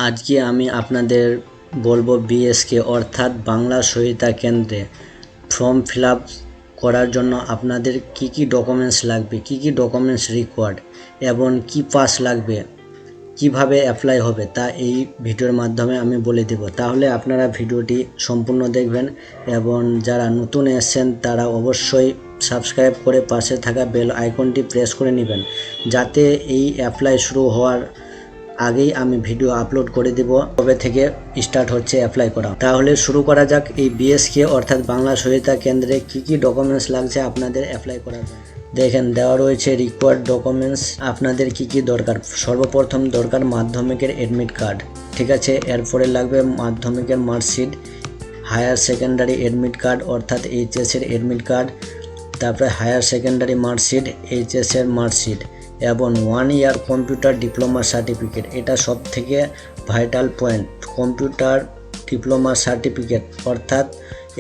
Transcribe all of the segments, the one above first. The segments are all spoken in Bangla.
আজকে আমি আপনাদের বলবো বিএসকে অর্থাৎ বাংলা সহায়তা কেন্দ্রে ফর্ম ফিল আপ করার জন্য আপনাদের কি কি ডকুমেন্টস লাগবে, কি কি ডকুমেন্টস রিকোয়ার্ড এবং কি পাস লাগবে, কিভাবে অ্যাপ্লাই হবে তা এই ভিডিওর মাধ্যমে আমি বলে দেব। তাহলে আপনারা ভিডিওটি সম্পূর্ণ দেখবেন এবং যারা নতুন এসেছেন তারা অবশ্যই সাবস্ক্রাইব করে পাশে থাকা বেল আইকনটি প্রেস করে নেবেন, যাতে এই অ্যাপ্লাই শুরু হওয়ার আগেই আমি ভিডিও আপলোড করে দেব কবে থেকে স্টার্ট হচ্ছে অ্যাপ্লাই করা। তাহলে শুরু করা যাক। এই বিএসকে অর্থাৎ বাংলা সহায়তা কেন্দ্রে কি কি ডকুমেন্টস লাগছে আপনাদের অ্যাপ্লাই করার জন্য। দেখেন দেওয়া রয়েছে রিকোয়ার্ড ডকুমেন্টস আপনাদের কি কি দরকার। সর্বপ্রথম দরকার মাধ্যমিকের অ্যাডমিট কার্ড, ঠিক আছে। এরপরে লাগবে মাধ্যমিকের marksheet, higher secondary admit card অর্থাৎ এইচএসের অ্যাডমিট কার্ড, তারপরে হায়ার সেকেন্ডারি মার্কশিট, এইচএসের মার্কশিট এবং 1 ইয়ার কম্পিউটার ডিপ্লোমা সার্টিফিকেট। এটা সব থেকে vital point. Computer diploma certificate অর্থাৎ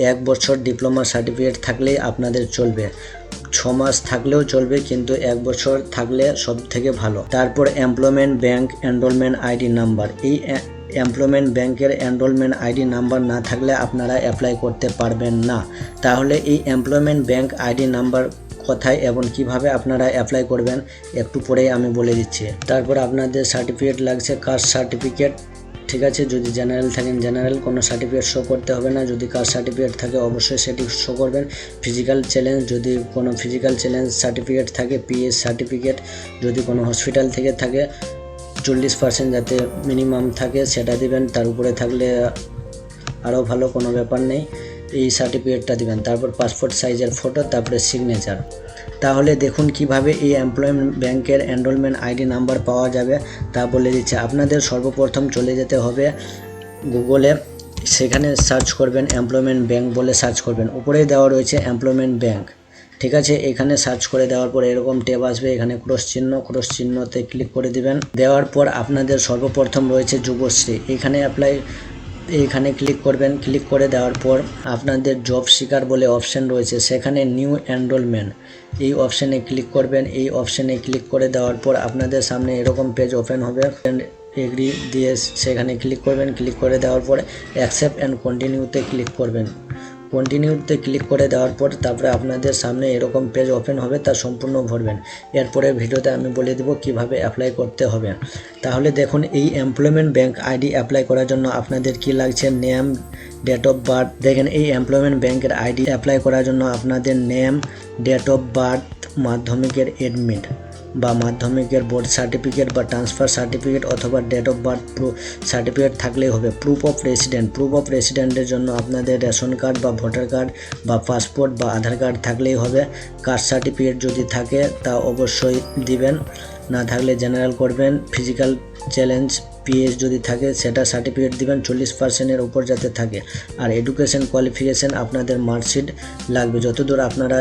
1 বছর ডিপ্লোমা সার্টিফিকেট থাকলেই আপনাদের চলবে, 6 মাস থাকলেও চলবে, কিন্তু 1 বছর থাকলে সব থেকে ভালো। তারপর employment bank enrolment ID number. এই এমপ্লয়মেন্ট ব্যাংকের এনরোলমেন্ট আইডি নাম্বার না থাকলে আপনারা অ্যাপ্লাই করতে পারবেন না। তাহলে এই এমপ্লয়মেন্ট ব্যাংক আইডি নাম্বার কোথায় এবং কিভাবে আপনারা অ্যাপ্লাই করবেন একটু পরেই আমি বলে দিচ্ছি। তারপর আপনাদের সার্টিফিকেট লাগছে, কাস্ট সার্টিফিকেট, ঠিক আছে। যদি জেনারেল থাকেন জেনারেল, কোনো সার্টিফিকেট শো করতে হবে না। যদি কাস্ট সার্টিফিকেট থাকে অবশ্যই সেটি শো করবেন। ফিজিক্যাল চ্যালেঞ্জ, যদি কোনো ফিজিক্যাল চ্যালেঞ্জ সার্টিফিকেট থাকে, পিএস সার্টিফিকেট, যদি কোনো হসপিটাল থেকে থাকে 40% যাতে মিনিমাম থাকে সেটা দিবেন। তার উপরে থাকলে আরও ভালো, কোনো ব্যাপার নেই, এই সার্টিফিকেটটা দিবেন। তারপর পাসপোর্ট সাইজের ফটো, তারপরে সিগনেচার। তাহলে দেখুন কিভাবে এই এমপ্লয়মেন্ট ব্যাংকের এনরোলমেন্ট আইডি নাম্বার পাওয়া যাবে তা বলে দিচ্ছে। আপনাদের সর্বপ্রথম চলে যেতে হবে গুগলে, সেখানে সার্চ করবেন এমপ্লয়মেন্ট ব্যাংক বলে সার্চ করবেন। উপরেই দেওয়া রয়েছে এমপ্লয়মেন্ট ব্যাংক, ঠিক আছে। এখানে সার্চ করে দেওয়ার পর এরকম ট্যাব আসবে, এখানে ক্রস চিহ্নতে ক্লিক করে দিবেন। দেওয়ার পর আপনাদের সর্বপ্রথম রয়েছে যুবশ্রী, এইখানে ক্লিক করবেন। ক্লিক করে দেওয়ার পর আপনাদের জব সিকার বলে অপশন রয়েছে, সেখানে নিউ এনরোলমেন্ট এই অপশানে ক্লিক করবেন। এই অপশানে ক্লিক করে দেওয়ার পর আপনাদের সামনে এরকম পেজ ওপেন হবে, এগ্রি দিয়ে সেখানে ক্লিক করবেন। ক্লিক করে দেওয়ার পর অ্যাকসেপ্ট অ্যান্ড কন্টিনিউতে ক্লিক করবেন। কন্টিনিউতে ক্লিক করে দেওয়ার পর তারপরে আপনাদের সামনে এরকম পেজ ওপেন হবে, তা সম্পূর্ণ ভরবেন। এরপরে ভিডিওতে আমি বলে দেব কিভাবে অ্যাপ্লাই করতে হবে। তাহলে দেখুন এই এমপ্লয়মেন্ট ব্যাংক আইডি অ্যাপ্লাই করার জন্য আপনাদের কি লাগছে, নেম, ডেট অফ বার্থ। দেখেন এই এমপ্লয়মেন্ট ব্যাংকের আইডি অ্যাপ্লাই করার জন্য আপনাদের নেম, ডেট অফ বার্থ, মাধ্যমিকের অ্যাডমিট বা মাধ্যমিকের বোর্ড সার্টিফিকেট বা ট্রান্সফার সার্টিফিকেট অথবা ডেট অফ বার্থ সার্টিফিকেট থাকলেই হবে। প্রুফ অফ রেসিডেন্টের জন্য আপনাদের রেশন কার্ড বা ভোটার কার্ড বা পাসপোর্ট বা আধার কার্ড থাকলেই হবে। কাস্ট সার্টিফিকেট যদি থাকে তা অবশ্যই দিবেন, না থাকলে জেনারেল করবেন। ফিজিক্যাল চ্যালেঞ্জ পিএস যদি থাকে সেটা সার্টিফিকেট দিবেন, 40%-এর উপর যাতে থাকে। আর এডুকেশন কোয়ালিফিকেশান আপনাদের মার্কশিট লাগবে, যতদূর আপনারা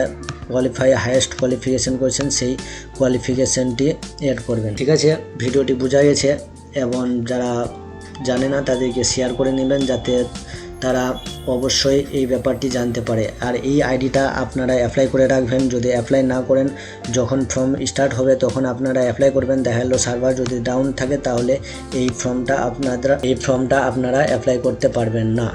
হাইয়েস্ট কোয়ালিফিকেশান করেছেন সেই কোয়ালিফিকেশানটি অ্যাড করবেন, ঠিক আছে। ভিডিওটি বোঝা গেছে এবং যারা জানে না তাদেরকে শেয়ার করে নেবেন, যাতে তারা অবশ্যই এই ব্যাপারটি জানতে পারে। আর এই আইডিটা আপনারা অ্যাপ্লাই করে রাখবেন। যদি অ্যাপ্লাই না করেন, যখন ফর্ম স্টার্ট হবে তখন আপনারা অ্যাপ্লাই করবেন। দেখা গেলো সার্ভার যদি ডাউন থাকে তাহলে এই ফর্মটা আপনারা অ্যাপ্লাই করতে পারবেন না।